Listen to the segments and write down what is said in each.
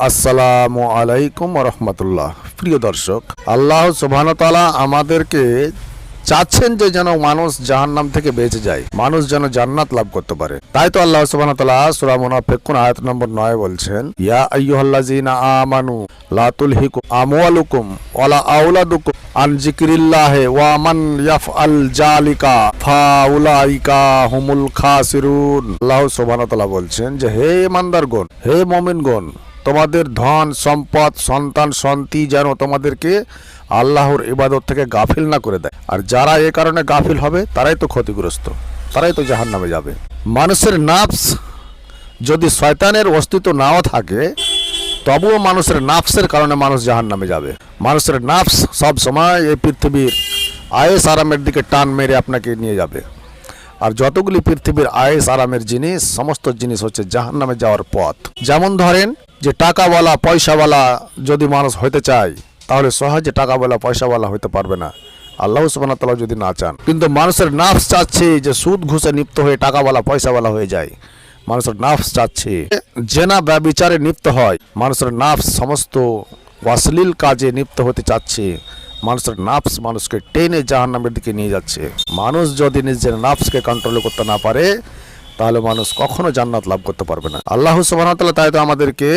আসসালামু আলাইকুম রহমতুল্লাহ। প্রিয় দর্শক, আল্লাহ সুবহানাহু ওয়া তাআলা আমাদেরকে চাচ্ছেন যে যেন মানুষ জাহান্নাম থেকে বেঁচে যায়, মানুষ যেন জান্নাত লাভ করতে পারে। তাই তো আল্লাহ সুবহানাহু ওয়া তাআলা সূরা মুনাফিকুন আয়াত নম্বর 9 বলছেন, ইয়া আইয়ুহাল্লাযীনা আমানু লা তুলহিকুম আমওয়ালুকুম ওয়ালা আওলাদুকুম আন যিকরিল্লাহি ওয়া মান ইয়াফআল যালিকা ফাউলাইকা হুমুল খাসিরুন। আল্লাহ সুবহানাহু ওয়া তাআলা বলছেন যে হে ঈমানদারগণ, হে মুমিনগণ, তোমাদের ধন সম্পদ সন্তান সন্ততি যেন তোমাদেরকে আল্লাহর ইবাদত থেকে গাফিল না করে দেয়। আর যারা এ কারণে গাফিল হবে তারাই তো ক্ষতিগ্রস্ত, তারাই তো জাহান্নামে যাবে। মানুষের নাফস যদি শয়তানের অস্তিত্ব নাও থাকে, তবুও মানুষের নাফসের কারণে মানুষ জাহান্নামে যাবে। মানুষের নাফস সব সময় এই পৃথিবীর আয়েস আরামের দিকে টান মেরে আপনাকে নিয়ে যাবে। আর যতগুলি পৃথিবীর আয়েস আরামের জিনিস, সমস্ত জিনিস হচ্ছে জাহান্নামে যাওয়ার পথ। যেমন ধরেন যে টাকাওয়ালা পয়সাওয়ালা যদি মানুষ হইতে চায়, তাহলে সহজে টাকাওয়ালা পয়সাওয়ালা হইতে পারবে না, আল্লাহ সুবহানাহু ওয়া তাআলা যদি না চান। কিন্তু মানুষের নাফস চাচ্ছে যে সুদ ঘুষে লিপ্ত হয়ে টাকাওয়ালা পয়সাওয়ালা হয়ে যায়। মানুষের নাফস চাচ্ছে জেনা ব্যভিচারে লিপ্ত হয়। মানুষের নাফস সমস্ত অশ্লীল কাজে লিপ্ত হতে চাচ্ছে। মানুষের নাফস মানুষকে টেনে জাহান্নামের দিকে নিয়ে যাচ্ছে। মানুষ যদি নিজের নাফসকে কন্ট্রোল করতে না পারে, তাহলে মানুষ কখনো জান্নাত লাভ করতে পারবে না। আল্লাহ সুবহানাহু ওয়া তাআলা তাই তো আমাদেরকে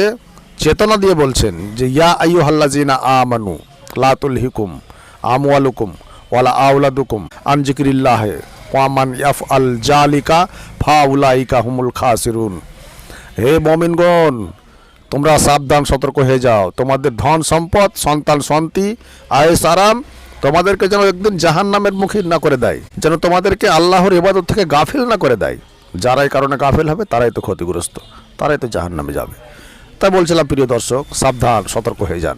চেতনা দিয়ে বলছেন যে ইয়া আইয়ুহাল্লাযীনা আমানু লা তুলহিকুম আমওয়ালুকুম ওয়ালা আওলাদুকুম আন যিকরিল্লাহি ওয়া মান ইয়াফআল যালিকা ফাউলাইকা হুমুল খাসিরুন। হে মুমিনগণ, তোমরা সাবধান সতর্ক হয়ে যাও। তোমাদের ধন সম্পদ সন্তান সন্ততি আয়েশ আরাম তোমাদেরকে যেন একদিন জাহান্নামের মুখী না করে দেয়, যেন তোমাদেরকে আল্লাহর ইবাদত থেকে গাফিল না করে দেয়। যারা এই কারণে গাফিল হবে তারাই তো ক্ষতিগ্রস্ত, তারাই তো জাহান্নামে যাবে। তাই বলছিলাম প্রিয় দর্শক, সাবধান সতর্ক হয়ে যান।